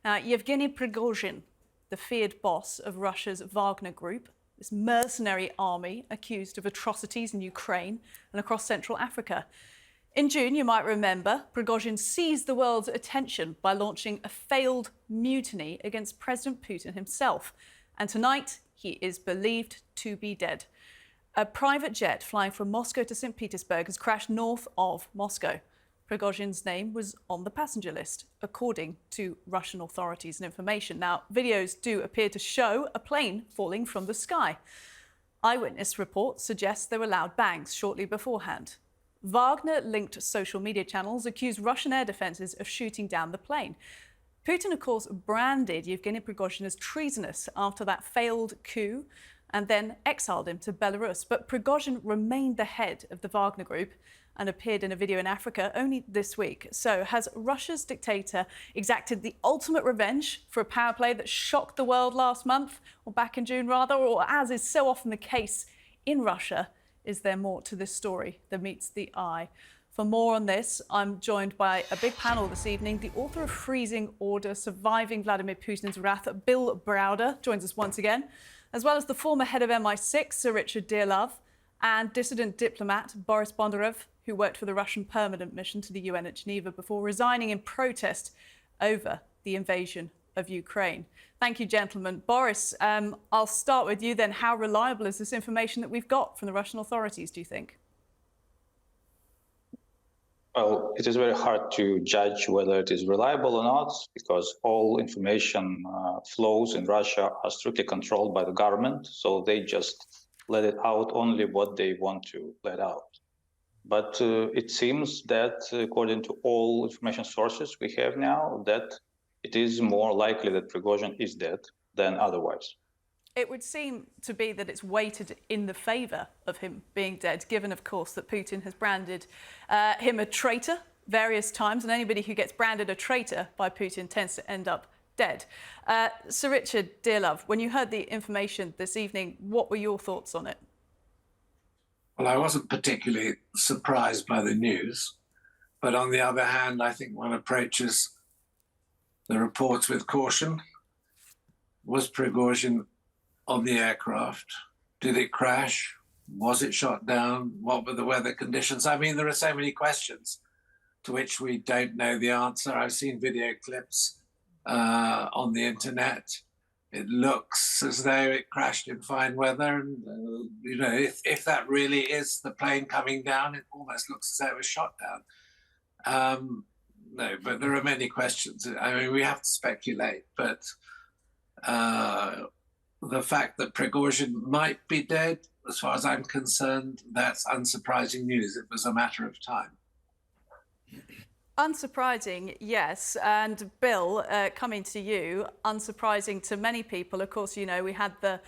Now, Yevgeny Prigozhin, the feared boss of Russia's Wagner group, this mercenary army accused of atrocities in Ukraine and across Central Africa. In June, you might remember, Prigozhin seized the world's attention by launching a failed mutiny against President Putin himself. And tonight, he is believed to be dead. A private jet flying from Moscow to St. Petersburg has crashed north of Moscow. Prigozhin's name was on the passenger list, according to Russian authorities and information. Now, videos do appear to show a plane falling from the sky. Eyewitness reports suggest there were loud bangs shortly beforehand. Wagner-linked social media channels accused Russian air defences of shooting down the plane. Putin, of course, branded Yevgeny Prigozhin as treasonous after that failed coup and then exiled him to Belarus. But Prigozhin remained the head of the Wagner group and appeared in a video in Africa only this week. So has Russia's dictator exacted the ultimate revenge for a power play that shocked the world last month, or back in June rather, or as is so often the case in Russia, is there more to this story than meets the eye? For more on this, I'm joined by a big panel this evening. The author of Freezing Order, Surviving Vladimir Putin's Wrath, Bill Browder, joins us once again, as well as the former head of MI6, Sir Richard Dearlove, and dissident diplomat Boris Bondarev, who worked for the Russian permanent mission to the UN at Geneva before resigning in protest over the invasion of Ukraine. Thank you, gentlemen. Boris, I'll start with you then. How reliable is this information that we've got from the Russian authorities, do you think? Well, it is very hard to judge whether it is reliable or not, because all information flows in Russia are strictly controlled by the government, so they just let it out only what they want to let out. But it seems that, according to all information sources we have now, that it is more likely that Prigozhin is dead than otherwise. It would seem to be that it's weighted in the favour of him being dead, given, of course, that Putin has branded him a traitor various times, and anybody who gets branded a traitor by Putin tends to end up dead. Sir Richard Dearlove, when you heard the information this evening, what were your thoughts on it? Well, I wasn't particularly surprised by the news, but on the other hand, I think one approaches the reports with caution. Was Prigozhin on the aircraft? Did it crash? Was it shot down? What were the weather conditions? I mean, there are so many questions to which we don't know the answer. I've seen video clips on the internet. It looks as though it crashed in fine weather. And, you know, if that really is the plane coming down, it almost looks as though it was shot down. No, but there are many questions. I mean, we have to speculate, but the fact that Prigozhin might be dead, as far as I'm concerned, that's unsurprising news. It was a matter of time. Unsurprising, yes. And Bill, coming to you, unsurprising to many people. Of course, you know, we had the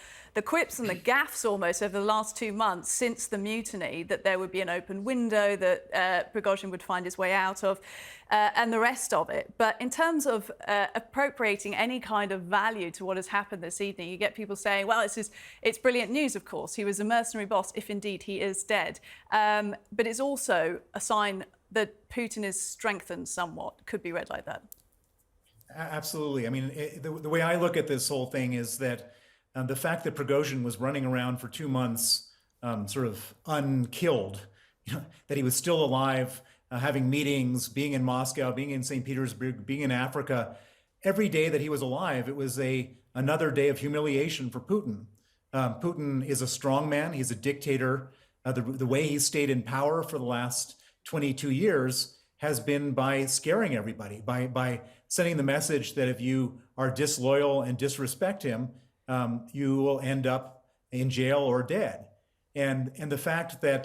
quips and the gaffes almost over the last 2 months since the mutiny, that there would be an open window that Prigozhin would find his way out of, and the rest of it. But in terms of appropriating any kind of value to what has happened this evening, you get people saying, well, it's brilliant news, of course. He was a mercenary boss, if indeed he is dead. But it's also a sign that Putin is strengthened somewhat. Could be read like that. Absolutely. I mean, the way I look at this whole thing is that the fact that Prigozhin was running around for 2 months, sort of unkilled, you know, that he was still alive, having meetings, being in Moscow, being in St. Petersburg, being in Africa, every day that he was alive, it was another day of humiliation for Putin. Putin is a strong man. He's a dictator. The way he stayed in power for the last 22 years has been by scaring everybody, by sending the message that if you are disloyal and disrespect him, you will end up in jail or dead. And the fact that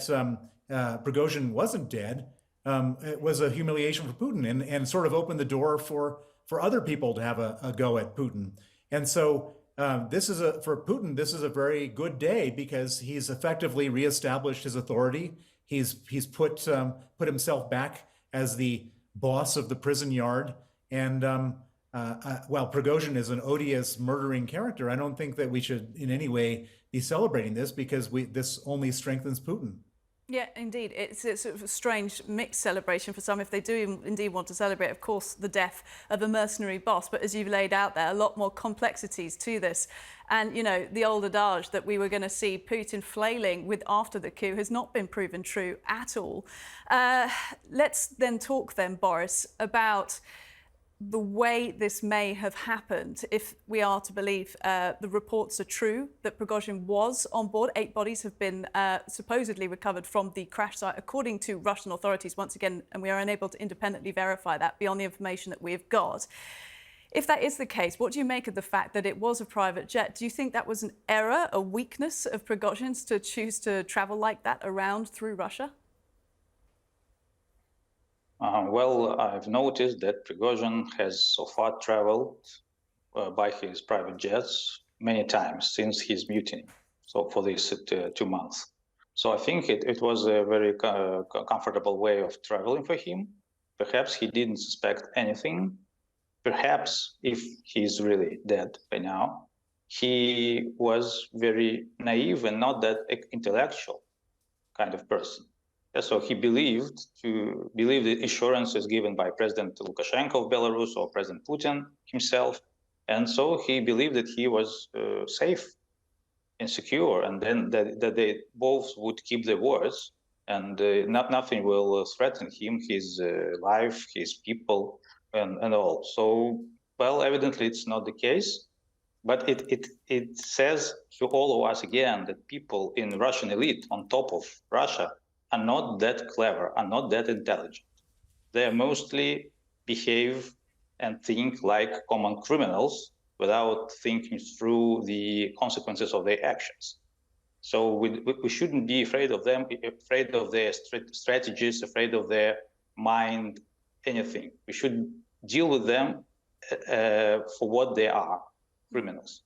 Prigozhin wasn't dead, it was a humiliation for Putin and sort of opened the door for other people to have a go at Putin. And so for Putin, this is a very good day because he's effectively reestablished his authority. He's put himself back as the boss of the prison yard. And while Prigozhin is an odious, murdering character, I don't think that we should in any way be celebrating this because this only strengthens Putin. Yeah, indeed. It's sort of a strange mixed celebration for some if they do indeed want to celebrate, of course, the death of a mercenary boss. But as you've laid out there, a lot more complexities to this. And, you know, the old adage that we were going to see Putin flailing with after the coup has not been proven true at all. Let's then talk then, Boris, about the way this may have happened, if we are to believe the reports are true, that Prigozhin was on board. 8 bodies have been supposedly recovered from the crash site, according to Russian authorities, once again, and we are unable to independently verify that beyond the information that we have got. If that is the case, what do you make of the fact that it was a private jet? Do you think that was an error, a weakness of Prigozhin's to choose to travel like that around through Russia? Well, I've noticed that Prigozhin has so far traveled by his private jets many times since his mutiny, so for these 2 months. So I think it was a very comfortable way of traveling for him. Perhaps he didn't suspect anything. Perhaps if he's really dead by now, he was very naive and not that intellectual kind of person. So he believed the assurances given by President Lukashenko of Belarus or President Putin himself, and so he believed that he was safe and secure, and then that they both would keep their words, and nothing will threaten him, his life, his people, and all. So, well, evidently it's not the case, but it says to all of us again that people in Russian elite on top of Russia are not that clever, are not that intelligent. They mostly behave and think like common criminals without thinking through the consequences of their actions. So we shouldn't be afraid of them, afraid of their strategies, afraid of their mind, anything. We should deal with them for what they are, criminals.